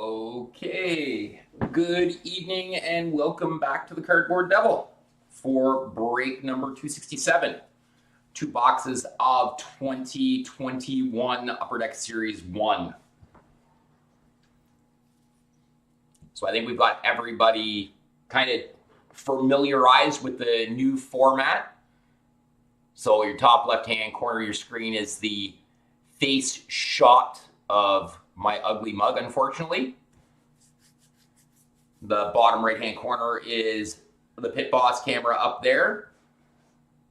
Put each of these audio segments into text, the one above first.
Okay, good evening and welcome back to the Cardboard Devil for break number 267. 2 boxes of 2021 Upper Deck Series 1. So I think we've got everybody kind of familiarized with the new format. So your top left-hand corner of your screen is the face shot of my ugly mug, unfortunately. The bottom right-hand corner is the Pit Boss camera up there.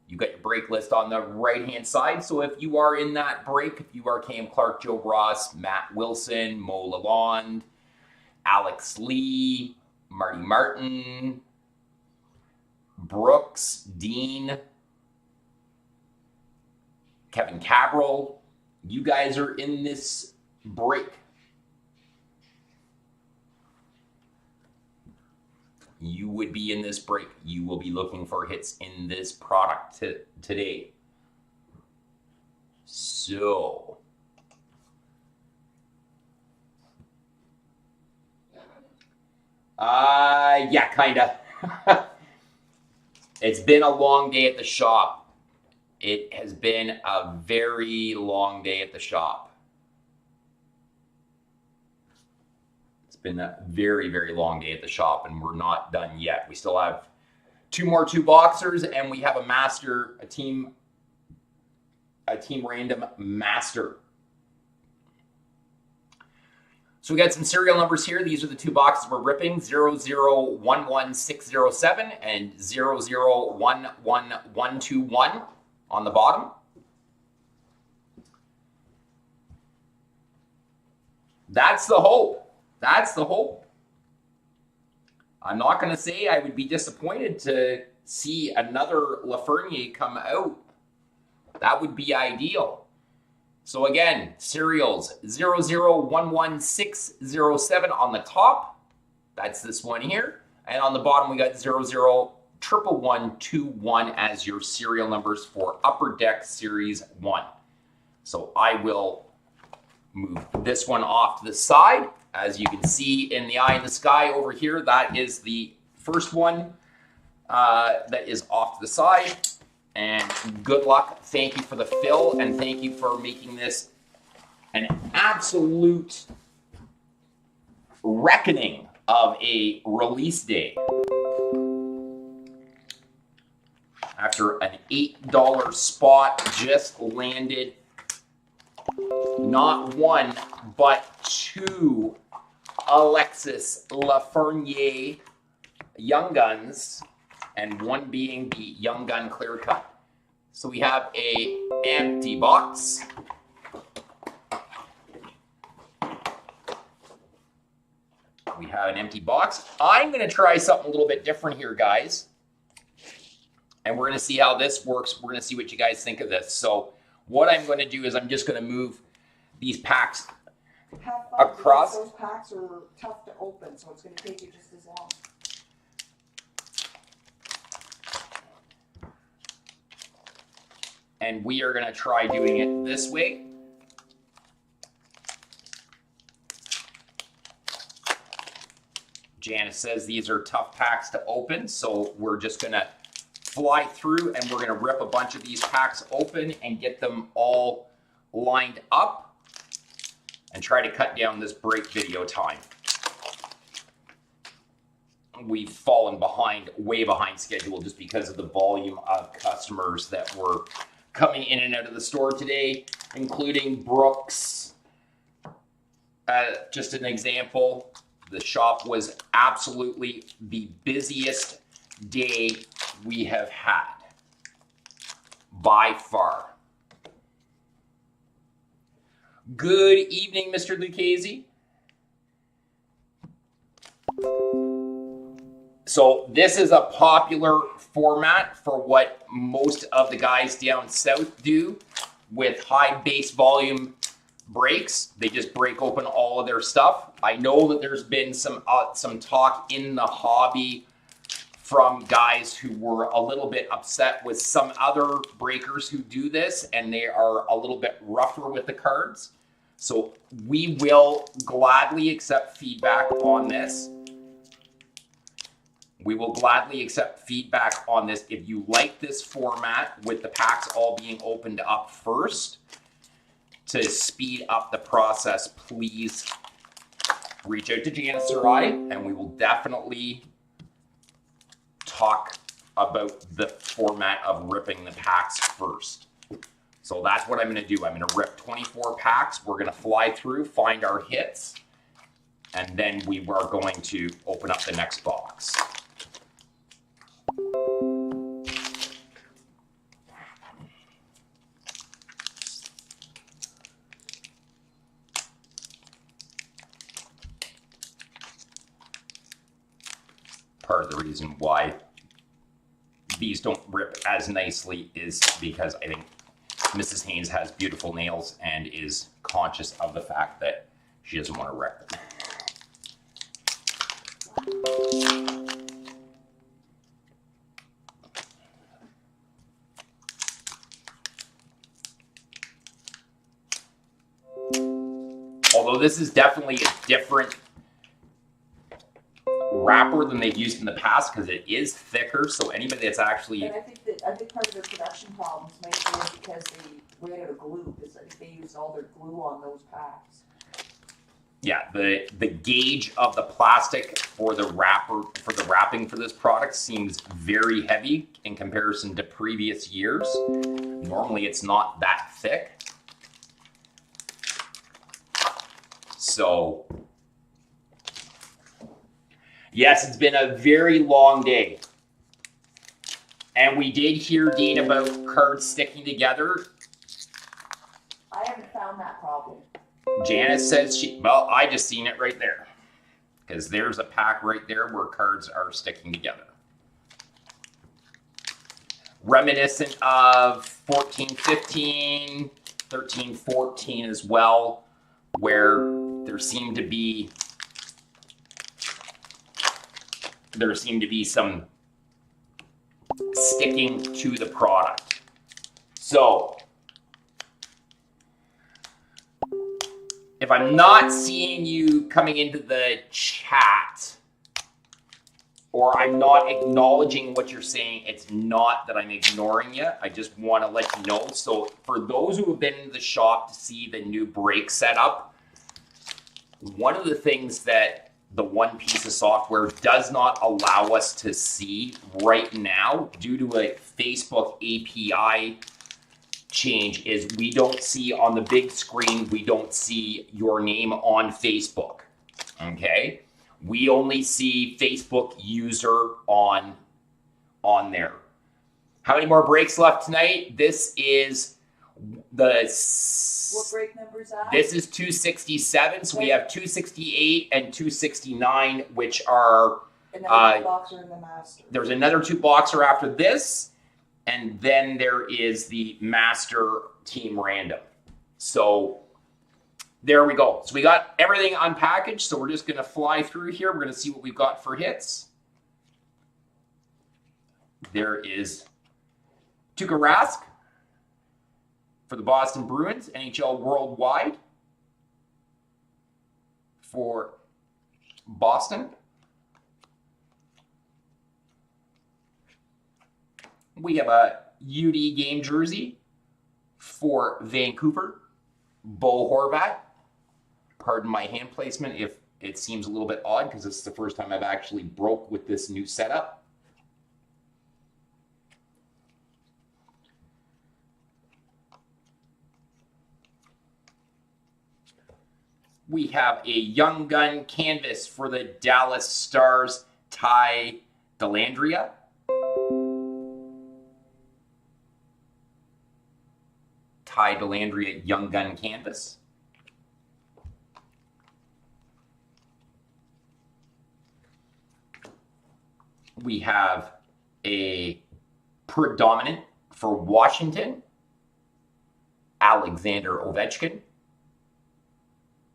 You've got your break list on the right-hand side. So if you are in that break, if you are Cam Clark, Joe Ross, Matt Wilson, Mo Lalonde, Alex Lee, Marty Martin, Brooks, Dean, Kevin Cabral, you guys are in this break. You would be in this break. You will be looking for hits in this product today. So, yeah, kinda. It's been a long day at the shop. It has been a very long day at the shop. Been a very, very long day at the shop, and we're not done yet. We still have 2 more 2 boxers, and we have a team random master. So we got some serial numbers here. These are the 2 boxes we're ripping: 0011607 and 0011121 on the bottom. That's the hope. That's the hope. I'm not going to say I would be disappointed to see another Lafreniere come out. That would be ideal. So again, serials 0011607 on the top. That's this one here. And on the bottom, we got 001121 as your serial numbers for Upper Deck Series 1. So I will move this one off to the side. As you can see in the eye in the sky over here, that is the first one that is off to the side. And good luck. Thank you for the fill, and thank you for making this an absolute reckoning of a release day. After an $8 spot, just landed not 1, but 2 Alexis Lafreniere Young Guns, and 1 being the Young Gun Clear Cut. So we have a empty box. We have an empty box. I'm going to try something a little bit different here, guys. And we're going to see how this works. We're going to see what you guys think of this. So what I'm going to do is I'm just going to move these packs across. Those packs are tough to open, so it's going to take you just as long. And we are going to try doing it this way. Janice says these are tough packs to open, so we're just going to fly through and we're going to rip a bunch of these packs open and get them all lined up and try to cut down this break video time. We've fallen behind, way behind schedule, just because of the volume of customers that were coming in and out of the store today, including Brooks. Just an example, the shop was absolutely the busiest day we have had, by far. Good evening, Mr. Lucchese. So this is a popular format for what most of the guys down south do with high base volume breaks. They just break open all of their stuff. I know that there's been some talk in the hobby from guys who were a little bit upset with some other breakers who do this, and they are a little bit rougher with the cards. So we will gladly accept feedback on this. We will gladly accept feedback on this. If you like this format with the packs all being opened up first, to speed up the process, please reach out to Janice or I, and we will definitely talk about the format of ripping the packs first. So that's what I'm going to do. I'm going to rip 24 packs. We're going to fly through, find our hits, and then we are going to open up the next box. Part of the reason why these don't rip as nicely is because I think Mrs. Haynes has beautiful nails and is conscious of the fact that she doesn't want to rip them. Although this is definitely a different wrapper than they've used in the past because it is thicker, so anybody that's actually... And I think part of their production problems might be because they ran out of glue, because I think they used all their glue on those packs. Yeah, the gauge of the plastic for the wrapping for this product seems very heavy in comparison to previous years. Normally it's not that thick. So, yes, it's been a very long day. And we did hear, Dean, about cards sticking together. I haven't found that problem. Janice says well, I just seen it right there. Because there's a pack right there where cards are sticking together. Reminiscent of 14-15, 13-14 as well, where there seemed to be some sticking to the product. So, if I'm not seeing you coming into the chat, or I'm not acknowledging what you're saying, it's not that I'm ignoring you. I just want to let you know. So for those who have been in the shop to see the new brake setup, one of the things that the one piece of software does not allow us to see right now due to a Facebook API change is we don't see on the big screen, we don't see your name on Facebook, okay? We only see Facebook user on there. How many more breaks left tonight? This is What break number is that? this is 267, so we have 268 and 269, which are... Another two boxer in the master. There's another two boxer after this, and then there is the master team random. So there we go. So we got everything unpackaged, so we're just going to fly through here. We're going to see what we've got for hits. There is Tuukka Rask for the Boston Bruins, NHL Worldwide for Boston. We have a UD game jersey for Vancouver, Bo Horvat. Pardon my hand placement if it seems a little bit odd because this is the first time I've actually broke with this new setup. We have a Young Gun canvas for the Dallas Stars, Ty Dellandrea. Ty Dellandrea Young Gun canvas. We have a predominant for Washington, Alexander Ovechkin.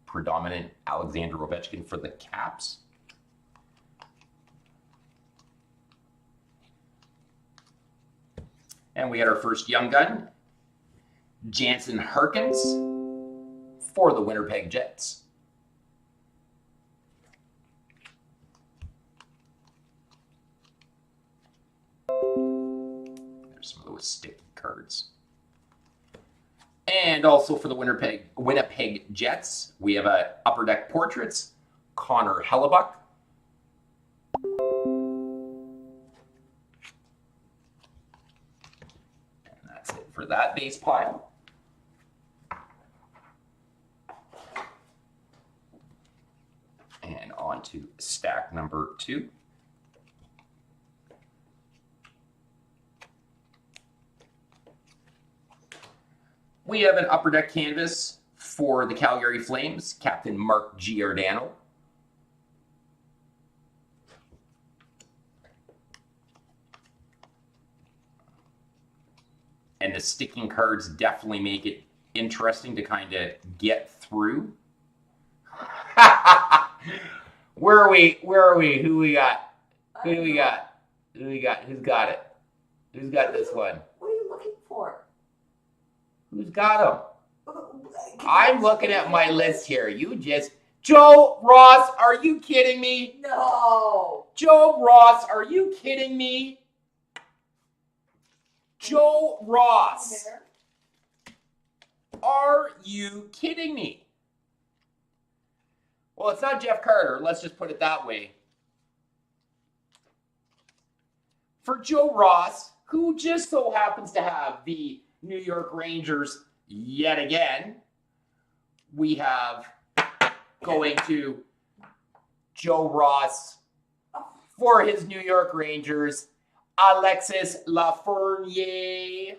Predominant Alexander Ovechkin for the Caps. And we had our first Young Gun, Jansen Harkins for the Winnipeg Jets. There's some of those sticky cards. And also for the Winnipeg Jets, we have a Upper Deck Portraits, Connor Hellebuck. And that's it for that base pile. And on to stack number 2. We have an Upper Deck canvas for the Calgary Flames, Captain Mark Giordano. And the sticking cards definitely make it interesting to kind of get through. Where are we? Who we got? Who do we got? Who's got it? Who's got this one? What are you looking for? Who's got them? I'm looking at my list here. Joe Ross, are you kidding me? No. Joe Ross, are you kidding me? Joe Ross, are you kidding me? Well, it's not Jeff Carter. Let's just put it that way. For Joe Ross, who just so happens to have the New York Rangers yet again, we have going to Joe Ross for his New York Rangers, Alexis Lafreniere.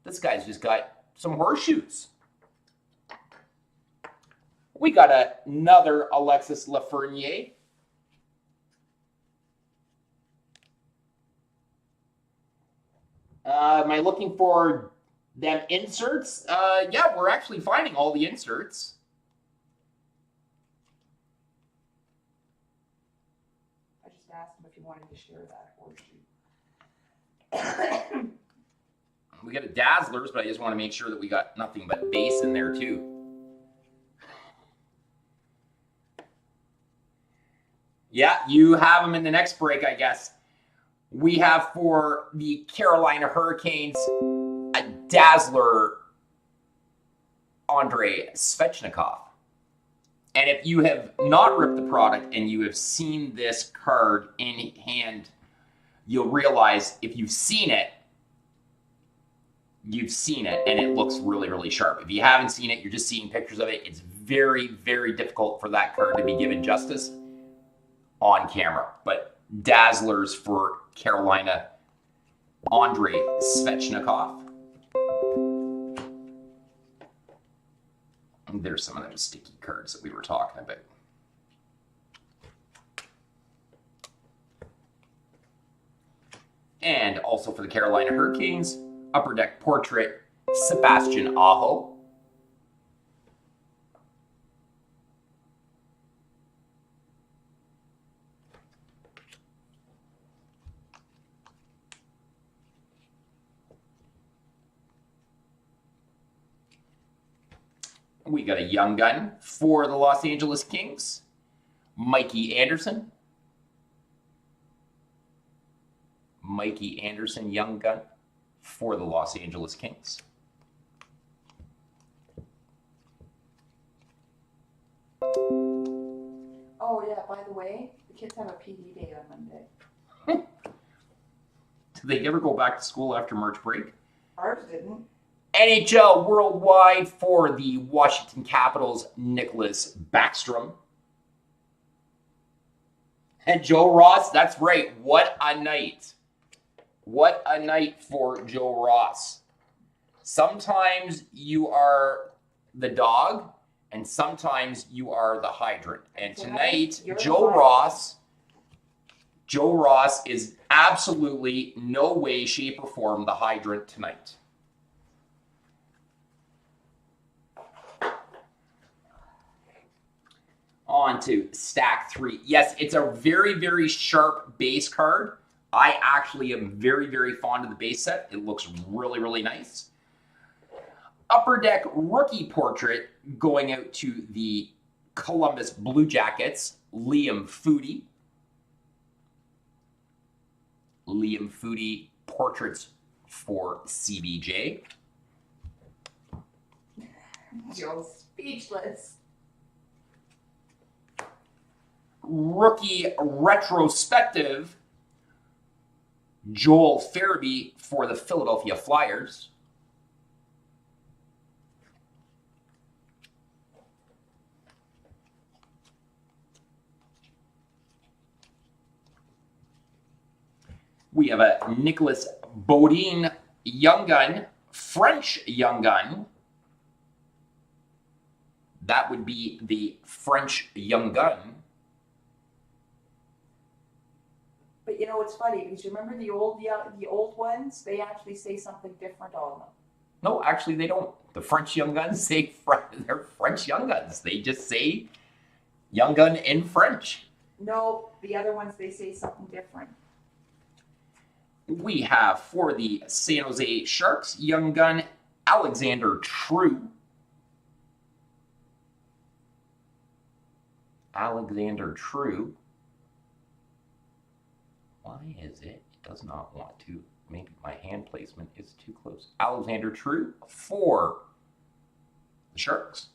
This guy's just got some horseshoes. We got another Alexis Lafreniere. Am I looking for them inserts? Yeah, we're actually finding all the inserts. I just asked him if he wanted to share that horseshoe. We got a Dazzlers, but I just want to make sure that we got nothing but base in there too. Yeah, you have them in the next break, I guess. We have for the Carolina Hurricanes a Dazzler Andrei Svechnikov. And if you have not ripped the product and you have seen this card in hand, you'll realize if you've seen it and it looks really, really sharp. If you haven't seen it, you're just seeing pictures of it. It's very, very difficult for that card to be given justice on camera. But Dazzlers for Carolina, Andrei Svechnikov. And there's some of those sticky cards that we were talking about. And also for the Carolina Hurricanes, Upper Deck Portrait, Sebastian Aho. We got a young gun for the Los Angeles Kings, Mikey Anderson. Mikey Anderson, young gun for the Los Angeles Kings. Oh yeah, by the way, the kids have a PD day on Monday. Do they ever go back to school after March break? Ours didn't. NHL Worldwide for the Washington Capitals, Nicholas Backstrom. And Joe Ross, that's right. What a night. What a night for Joe Ross. Sometimes you are the dog, and sometimes you are the hydrant. And tonight, Joe Ross is absolutely no way, shape, or form the hydrant tonight. On to stack 3. Yes, it's a very, very sharp base card. I actually am very, very fond of the base set. It looks really, really nice. Upper Deck rookie portrait going out to the Columbus Blue Jackets, Liam Foudy. Liam Foudy portraits for CBJ. Joe's speechless. Rookie retrospective, Joel Farabee for the Philadelphia Flyers. We have a Nicholas Bodine Young Gun, French Young Gun. That would be the French Young Gun. But you know, it's funny because you remember the old ones, they actually say something different on them. No, actually they don't. The French Young Guns say they're French Young Guns. They just say Young Gun in French. No, the other ones, they say something different. We have for the San Jose Sharks, Young Gun, Alexander True. Alexander True. Why is it? It does not want to. Maybe my hand placement is too close. Alexander True for the Sharks.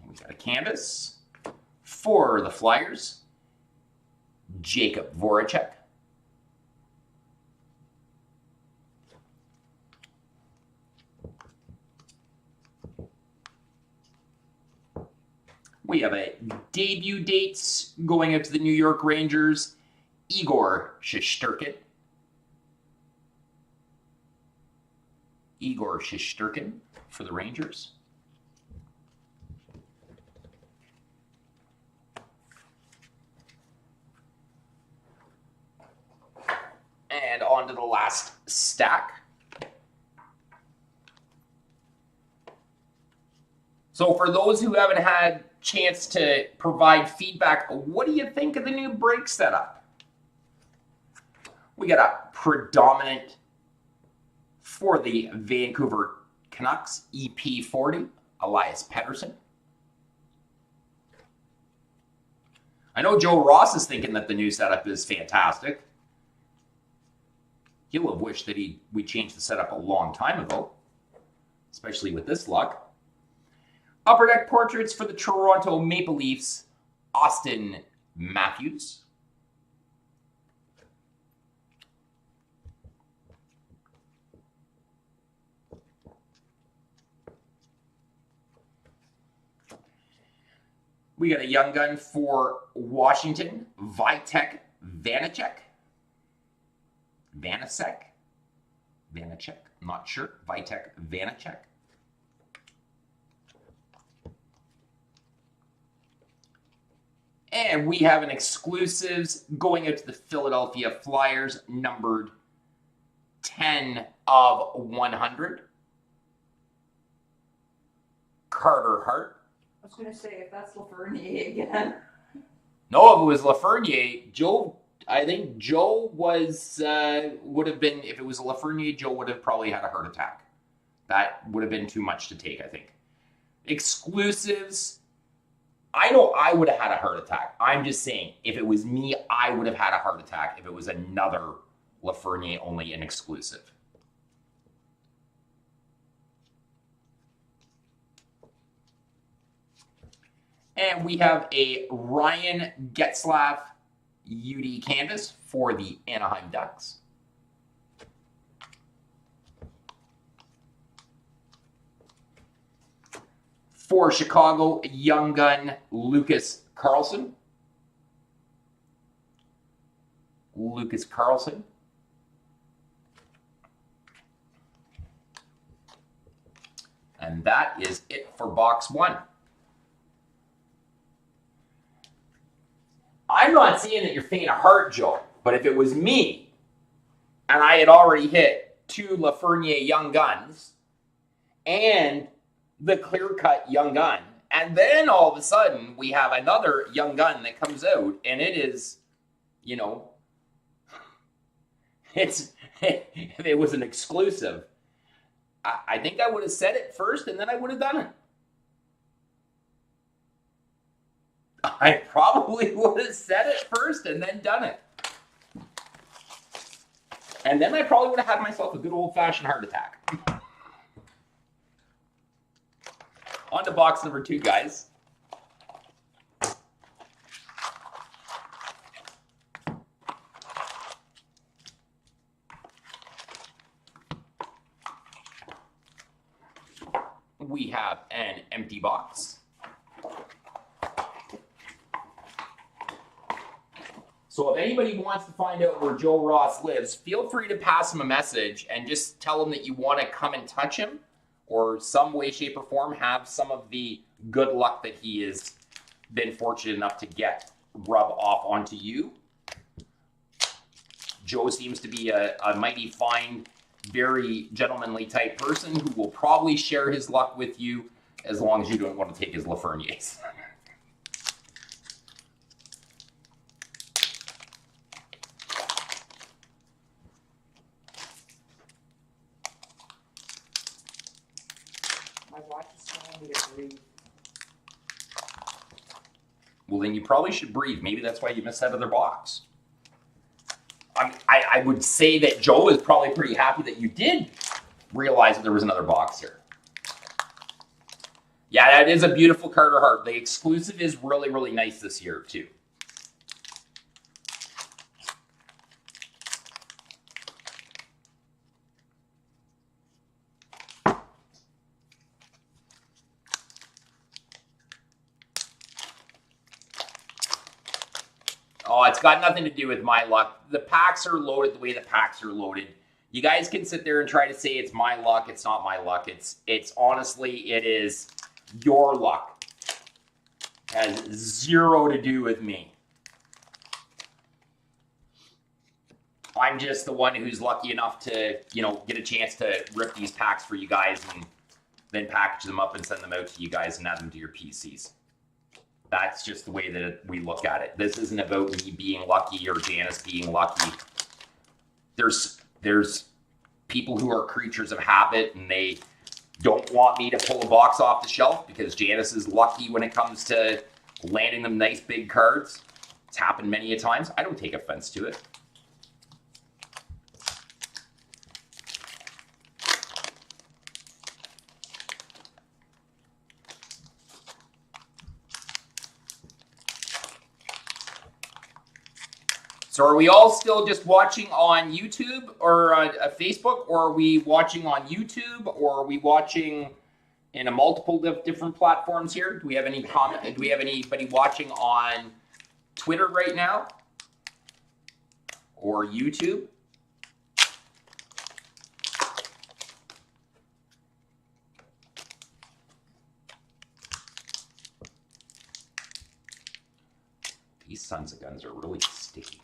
We got a canvas for the Flyers, Jacob Voracek. We have a debut dates going out to the New York Rangers, Igor Shesterkin. Igor Shesterkin for the Rangers. And on to the last stack. So for those who haven't had chance to provide feedback, what do you think of the new break setup? We got a predominant for the Vancouver Canucks, EP40, Elias Pettersson. I know Joe Ross is thinking that the new setup is fantastic. He'll have wished that we changed the setup a long time ago, especially with this luck. Upper Deck portraits for the Toronto Maple Leafs, Austin Matthews. We got a Young Gun for Washington, Vitek Vanacek. Vanacek? Vanacek? I'm not sure. Vitek Vanacek. And we have an exclusives going out to the Philadelphia Flyers, numbered 10 of 100. Carter Hart. I was going to say, if that's Lafreniere again. No, if it was Lafreniere, Joe, I think Joe was, would have been, if it was Lafreniere, Joe would have probably had a heart attack. That would have been too much to take, I think. Exclusives, I know I would have had a heart attack. I'm just saying, if it was me, I would have had a heart attack if it was another Lafreniere only an exclusive. And we have a Ryan Getzlaf UD canvas for the Anaheim Ducks. For Chicago, Young Gun, Lucas Carlson. Lucas Carlson. And that is it for box one. I'm not saying that you're faint of heart, Joe, but if it was me and I had already hit 2 Lafreniere Young Guns and the clear-cut Young Gun, and then all of a sudden we have another Young Gun that comes out, and it is, you know, It's if it was an exclusive, I think I would have said it first and then I would have done it. I probably would have said it first and then done it. And then I probably would have had myself a good old-fashioned heart attack. On to box number 2, guys. We have an empty box. So if anybody wants to find out where Joe Ross lives, feel free to pass him a message and just tell him that you want to come and touch him, or some way, shape, or form have some of the good luck that he has been fortunate enough to get rub off onto you. Joe seems to be a mighty fine, very gentlemanly type person who will probably share his luck with you as long as you don't want to take his Laferniers. My watch is telling me to breathe. Well, then you probably should breathe. Maybe that's why you missed that other box. I would say that Joe is probably pretty happy that you did realize that there was another box here. Yeah, that is a beautiful Carter Hart. The exclusive is really, really nice this year, too. Oh, it's got nothing to do with my luck. The packs are loaded the way the packs are loaded. You guys can sit there and try to say it's my luck. It's not my luck. It's honestly, it is your luck. It has zero to do with me. I'm just the one who's lucky enough to, get a chance to rip these packs for you guys and then package them up and send them out to you guys and add them to your PCs. That's just the way that we look at it. This isn't about me being lucky or Janice being lucky. There's people who are creatures of habit and they don't want me to pull a box off the shelf because Janice is lucky when it comes to landing them nice big cards. It's happened many a times. I don't take offense to it. So are we all still just watching on YouTube or Facebook, or are we watching on YouTube, or are we watching in a multiple different platforms here? Do we have any comment? Do we have anybody watching on Twitter right now or YouTube? These sons of guns are really sticky.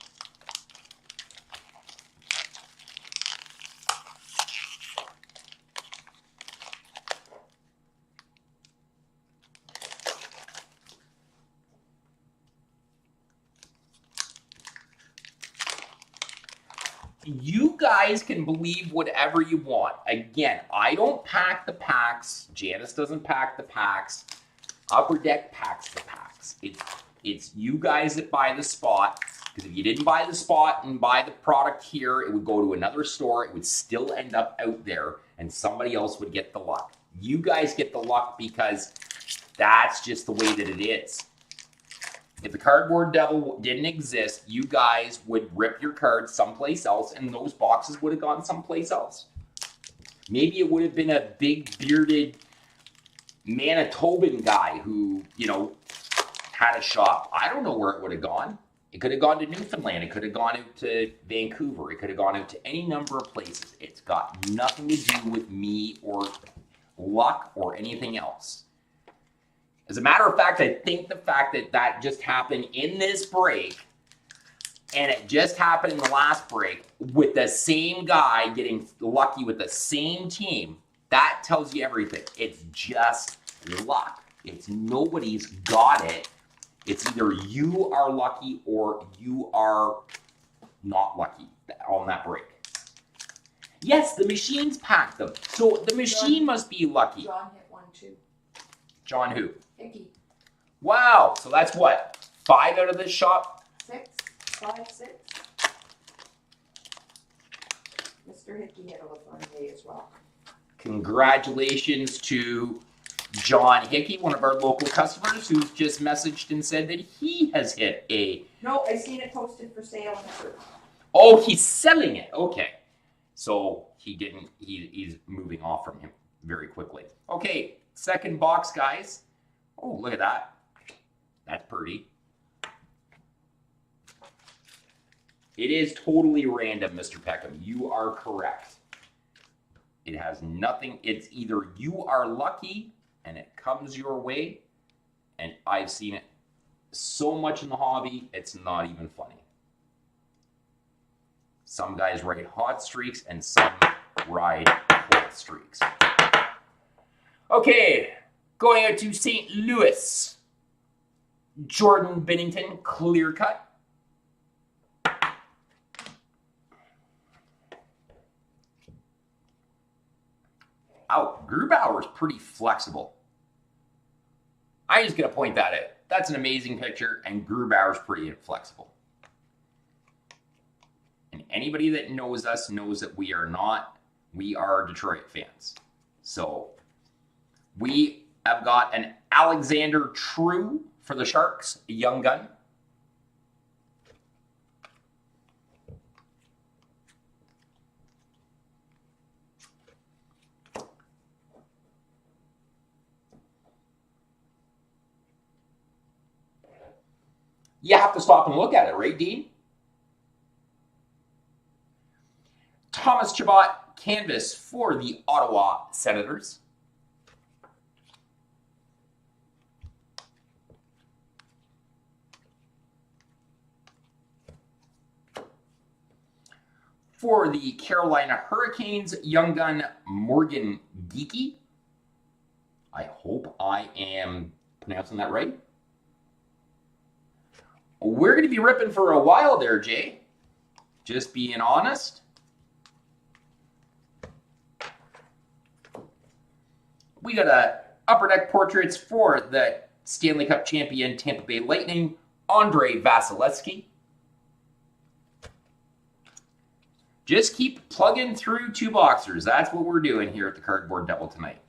You guys can believe whatever you want. Again, I don't pack the packs. Janice doesn't pack the packs. Upper Deck packs the packs. It's you guys that buy the spot. Because if you didn't buy the spot and buy the product here, it would go to another store. It would still end up out there, and somebody else would get the luck. You guys get the luck because that's just the way that it is. If the Cardboard Devil didn't exist, you guys would rip your cards someplace else, and those boxes would have gone someplace else. Maybe it would have been a big, bearded Manitoban guy who, had a shop. I don't know where it would have gone. It could have gone to Newfoundland. It could have gone out to Vancouver. It could have gone out to any number of places. It's got nothing to do with me or luck or anything else. As a matter of fact, I think the fact that just happened in this break, and it just happened in the last break, with the same guy getting lucky with the same team, that tells you everything. It's just luck. It's nobody's got it. It's either you are lucky or you are not lucky on that break. Yes, the machines packed them. So the machine must be lucky. John hit one too. John who? Hickey. Wow. So that's what? 5 out of this shop? 6, 5, 6. Mr. Hickey hit a fun day as well. Congratulations to John Hickey, one of our local customers, who's just messaged and said that he has hit a... No, I seen it posted for sale in the church. Oh, he's selling it. Okay. So he didn't, he's moving off from him very quickly. Okay, second box, guys. Oh, look at that. That's pretty. It is totally random, Mr. Peckham. You are correct. It has nothing. It's either you are lucky and it comes your way, and I've seen it so much in the hobby, it's not even funny. Some guys ride hot streaks and some ride cold streaks. Okay, going out to St. Louis. Jordan Binnington, clear cut. Oh, Grubauer's pretty flexible. I'm just going to point that out. That's an amazing picture, and Grubauer's pretty inflexible. And anybody that knows us knows that we are Detroit fans. So we have got an Alexander True for the Sharks, a young gun. You have to stop and look at it, right, Dean? Thomas Chabot canvas for the Ottawa Senators. For the Carolina Hurricanes, young gun Morgan Geekie. I hope I am pronouncing that right. We're going to be ripping for a while there, Jay. Just being honest. We got a Upper Deck portraits for the Stanley Cup champion Tampa Bay Lightning, Andrei Vasilevsky. Just keep plugging through 2 boxers. That's what we're doing here at the Cardboard Devil tonight.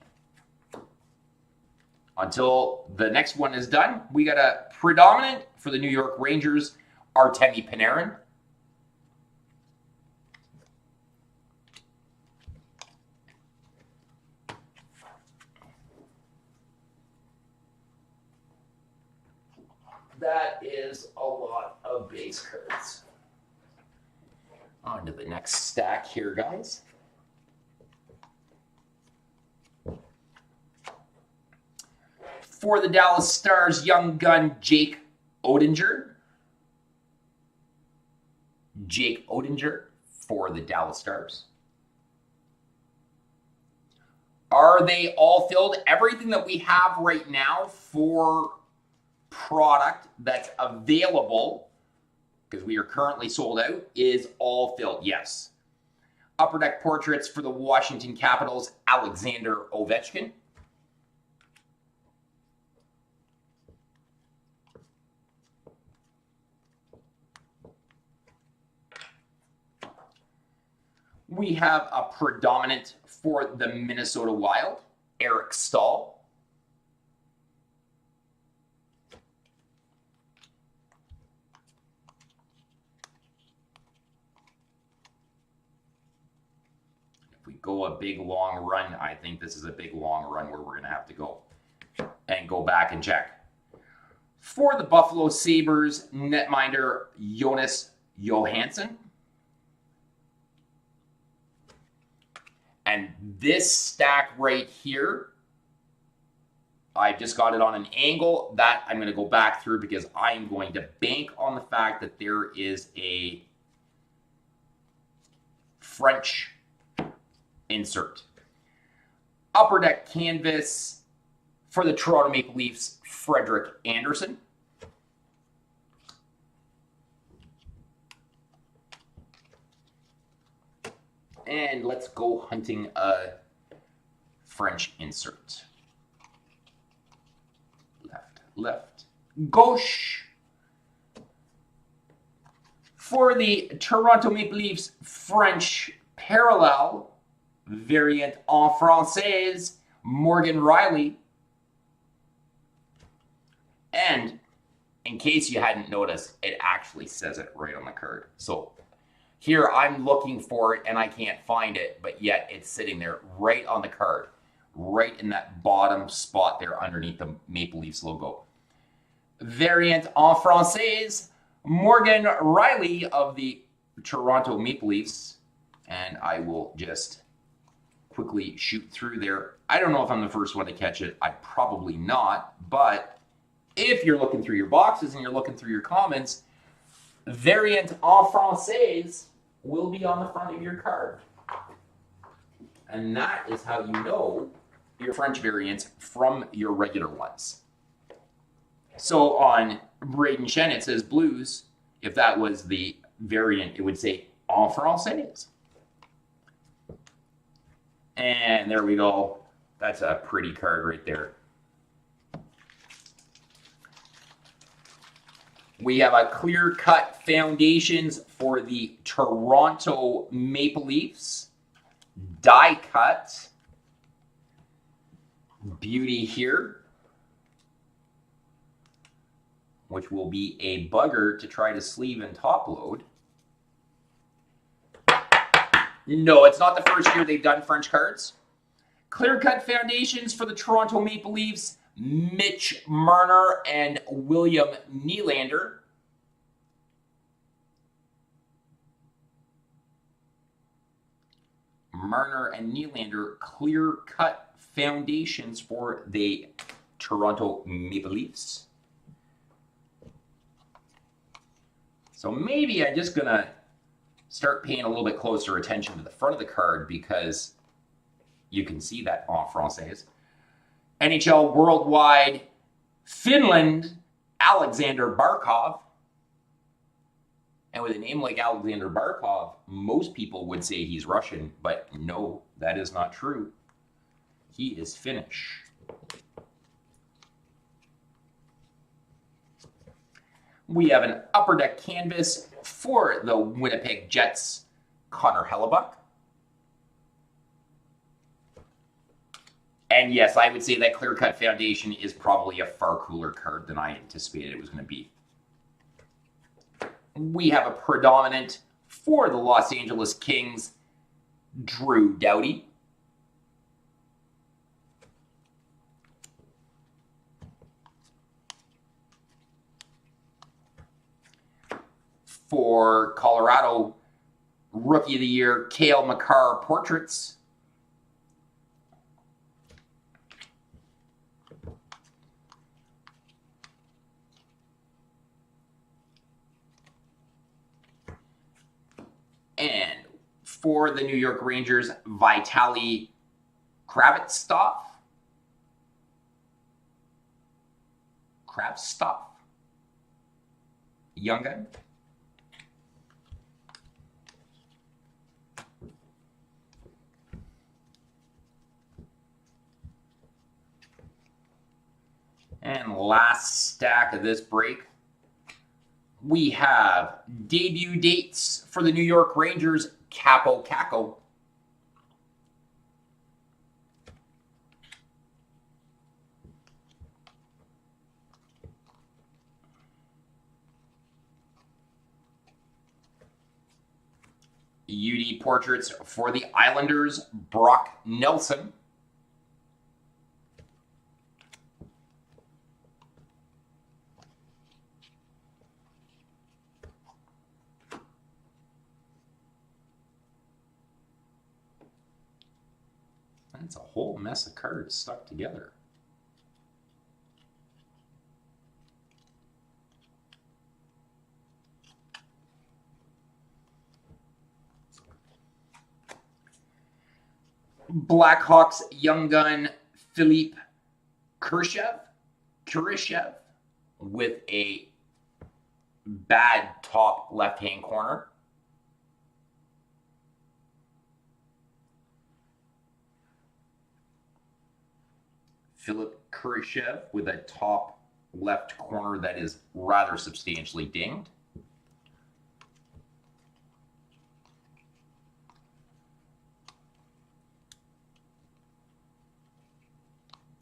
Until the next one is done, we got a predominant for the New York Rangers, Artemi Panarin. That is a lot of base cards. On to the next stack here, guys. For the Dallas Stars, young gun Jake Oettinger. Jake Oettinger for the Dallas Stars. Are they all filled? Everything that we have right now for product that's available, because we are currently sold out, is all filled, yes. Upper Deck portraits for the Washington Capitals, Alexander Ovechkin. We have a predominant for the Minnesota Wild, Eric Stahl. If we go a big long run, I think this is a big long run where we're going to have to go and go back and check. For the Buffalo Sabres, netminder Jonas Johansson. And this stack right here, I just got it on an angle that I'm going to go back through because I'm going to bank on the fact that there is a French insert. Upper Deck canvas for the Toronto Maple Leafs, Frederik Andersen. And let's go hunting a French insert. Left, left, gauche. For the Toronto Maple Leafs French parallel variant en française, Morgan Riley. And in case you hadn't noticed, it actually says it right on the card. So here I'm looking for it and I can't find it, but yet it's sitting there right on the card, right in that bottom spot there underneath the Maple Leafs logo. Variant en française, Morgan Riley of the Toronto Maple Leafs. And I will just quickly shoot through there. I don't know if I'm the first one to catch it. I'm probably not, but if you're looking through your boxes and you're looking through your comments, variant en française will be on the front of your card. And that is how you know your French variants from your regular ones. So on Braden Shen, it says Blues. If that was the variant, it would say en française. And there we go. That's a pretty card right there. We have a clear-cut foundations for the Toronto Maple Leafs. Die cut. Beauty here. Which will be a bugger to try to sleeve and top load. No, it's not the first year they've done French cards. Clear-cut foundations for the Toronto Maple Leafs, Mitch Marner and William Nylander. Marner and Nylander, clear-cut foundations for the Toronto Maple Leafs. So maybe I'm just going to start paying a little bit closer attention to the front of the card because you can see that en française. NHL Worldwide, Finland, Alexander Barkov. And with a name like Alexander Barkov, most people would say he's Russian, but no, that is not true. He is Finnish. We have an upper deck canvas for the Winnipeg Jets, Connor Hellebuck. And yes, I would say that clear-cut foundation is probably a far cooler card than I anticipated it was going to be. We have a predominant for the Los Angeles Kings, Drew Doughty. For Colorado, Rookie of the Year, Cale Makar portraits. And for the New York Rangers, Vitaly Kravtsov. Young gun. And last stack of this break, we have debut dates for the New York Rangers, Capo Caco. UD portraits for the Islanders, Brock Nelson. That's a whole mess of cards stuck together. Blackhawks young gun Philippe Kurashev with a bad top left-hand corner. Philip Kurashev with a top left corner that is rather substantially dinged.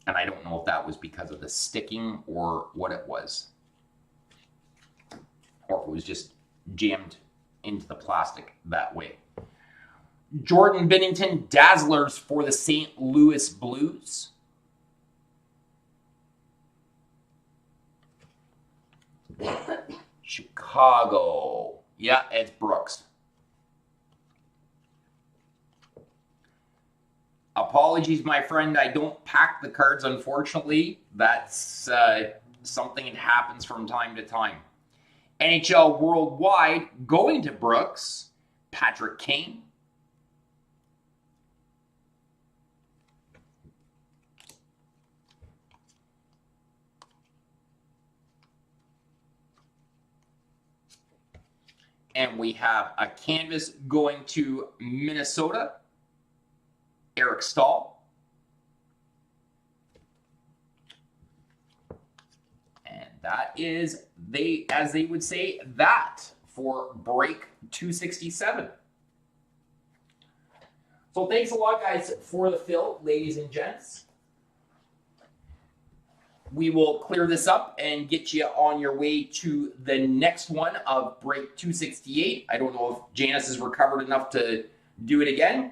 And I don't know if that was because of the sticking or what it was. Or if it was just jammed into the plastic that way. Jordan Binnington, Dazzlers for the St. Louis Blues. Chicago. Yeah, it's Brooks. Apologies, my friend. I don't pack the cards, unfortunately. That's something that happens from time to time. NHL Worldwide, going to Brooks, Patrick Kane. And we have a canvas going to Minnesota, Eric Stahl. And that is, as they would say, that for break 267. So thanks a lot, guys, for the fill, ladies and gents. We will clear this up and get you on your way to the next one of break 268. I don't know if Janice is recovered enough to do it again.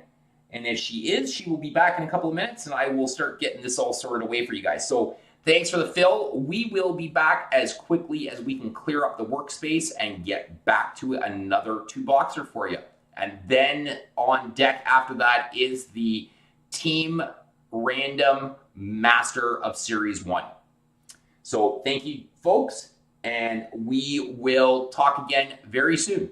And if she is, she will be back in a couple of minutes and I will start getting this all sorted away for you guys. So thanks for the fill. We will be back as quickly as we can clear up the workspace and get back to another 2-boxer for you. And then on deck after that is the Team Random Master of Series 1. So thank you, folks, and we will talk again very soon.